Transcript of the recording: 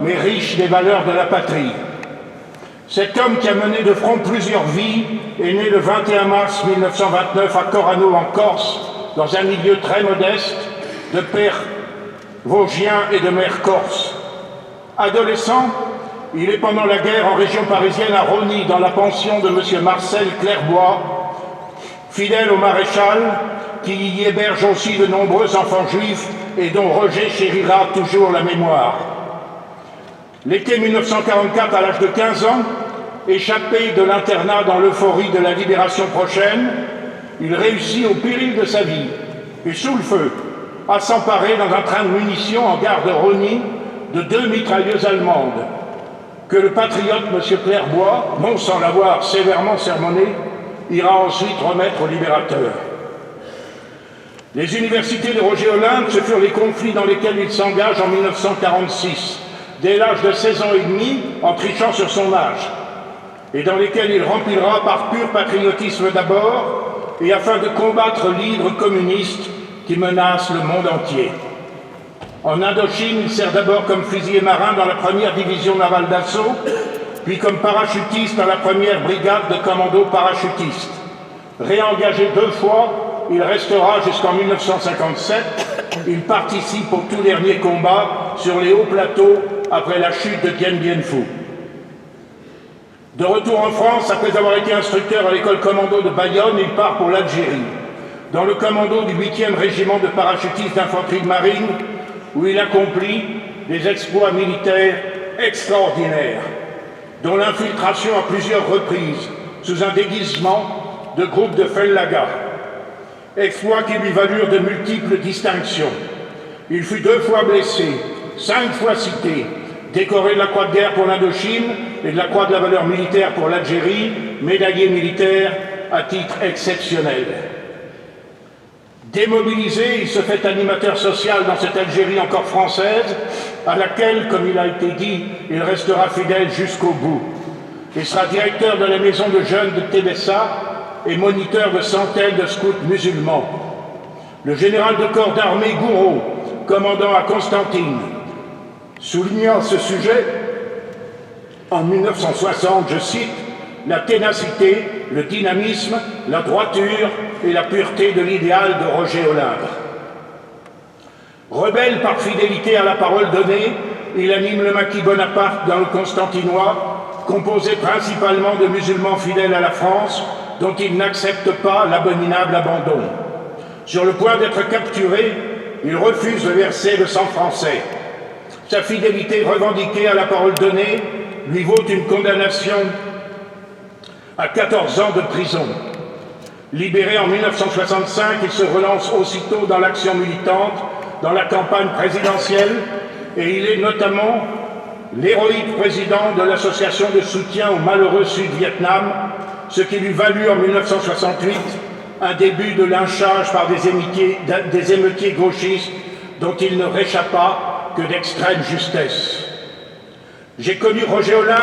mais riche des valeurs de la patrie. Cet homme qui a mené de front plusieurs vies est né le 21 mars 1929 à Corano en Corse, dans un milieu très modeste, de père vosgien et de mère corse. Adolescent, il est pendant la guerre en région parisienne à Rosny, dans la pension de M. Marcel Clerbois, fidèle au maréchal, qui y héberge aussi de nombreux enfants juifs et dont Roger chérira toujours la mémoire. L'été 1944, à l'âge de 15 ans, échappé de l'internat dans l'euphorie de la libération prochaine, il réussit au péril de sa vie et sous le feu à s'emparer dans un train de munitions en gare de Rosny de 2 mitrailleuses allemandes que le patriote M. Clerbois, non sans l'avoir sévèrement sermonné, ira ensuite remettre au libérateur. Les universités de Roger Olinde, ce furent les conflits dans lesquels il s'engage en 1946, dès l'âge de 16 ans et demi, en trichant sur son âge, et dans lesquels il remplira par pur patriotisme d'abord, et afin de combattre l'hydre communiste qui menace le monde entier. En Indochine, il sert d'abord comme fusilier marin dans la première division navale d'assaut, puis comme parachutiste dans la première brigade de commandos parachutistes. Réengagé 2 fois, il restera jusqu'en 1957. Il participe au tout dernier combat sur les hauts plateaux après la chute de Dien Bien Phu. De retour en France, après avoir été instructeur à l'école commando de Bayonne, il part pour l'Algérie, dans le commando du 8e régiment de parachutistes d'infanterie de marine, où il accomplit des exploits militaires extraordinaires, dont l'infiltration à plusieurs reprises sous un déguisement de groupe de Fellaga. Exploits qui lui valurent de multiples distinctions. Il fut 2 fois blessé, 5 fois cité, décoré de la Croix de guerre pour l'Indochine et de la Croix de la valeur militaire pour l'Algérie, médaillé militaire à titre exceptionnel. Démobilisé, il se fait animateur social dans cette Algérie encore française, à laquelle, comme il a été dit, il restera fidèle jusqu'au bout. Il sera directeur de la maison de jeunes de Tébessa et moniteur de centaines de scouts musulmans. Le général de corps d'armée Gouraud, commandant à Constantine, soulignant à ce sujet, en 1960, je cite, « la ténacité, le dynamisme, la droiture et la pureté de l'idéal de Roger Olinde ». Rebelle par fidélité à la parole donnée, il anime le maquis Bonaparte dans le Constantinois, composé principalement de musulmans fidèles à la France, dont il n'accepte pas l'abominable abandon. Sur le point d'être capturé, il refuse de verser le sang français. Sa fidélité revendiquée à la parole donnée lui vaut une condamnation à 14 ans de prison. Libéré en 1965, il se relance aussitôt dans l'action militante, dans la campagne présidentielle, et il est notamment l'héroïque président de l'association de soutien au malheureux Sud-Vietnam, ce qui lui valut en 1968 un début de lynchage par des émeutiers gauchistes dont il ne réchappa que d'extrême justesse. J'ai connu Roger Olinde